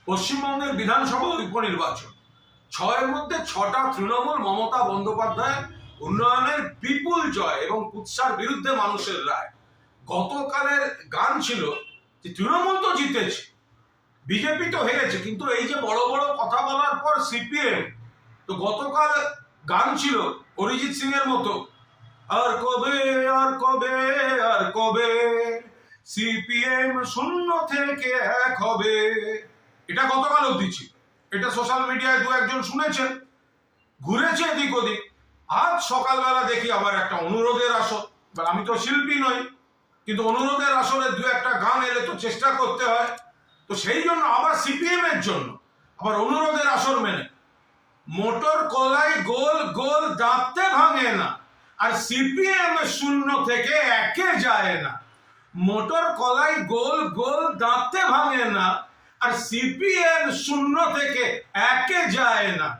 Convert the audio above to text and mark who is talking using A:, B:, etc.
A: পশ্চিমবঙ্গের বিধানসভা উপনির্বাচন, ছয়ের মধ্যে ছটা তৃণমূল, মমতা বন্দ্যোপাধ্যায় উন্নয়নের বিপুল জয় এবং কুৎসার বিরুদ্ধে মানুষের রায়। গতকালের গান ছিল যে তৃণমূল তো জিতেছে, বিজেপি তো হেরেছে, কিন্তু এই যে বড় বড় কথা বলার পর সিপিএম, তো গতকাল গান ছিল অরিজিৎ সিং এর মতো, আর কবে আর কবে আর কবে সিপিএম শূন্য থেকে এক হবে। এটা গতকাল অবধি ছিল, এটা সোশ্যাল মিডিয়ায় দু একজন শুনেছেন, ঘুরেছে এদিক ওদিক। আজ সকালবেলা দেখি আবার একটা অনুরোধের আসর। আমি তো শিল্পী নই, কিন্তু অনুরোধের আসরে দু একটা গান এলে তো চেষ্টা করতে হয়, তো সেই জন্য আবার সিপিএম এর জন্য আবার অনুরোধের আসর মেনে মোটর কলাই গোল গোল দাঁতে ভাঙে না, আর সিপিএম শূন্য থেকে একে যায় না। মোটর কলাই গোল গোল দাঁতে ভাঙে না, আর সিপিএম শূন্য থেকে একে যায় না।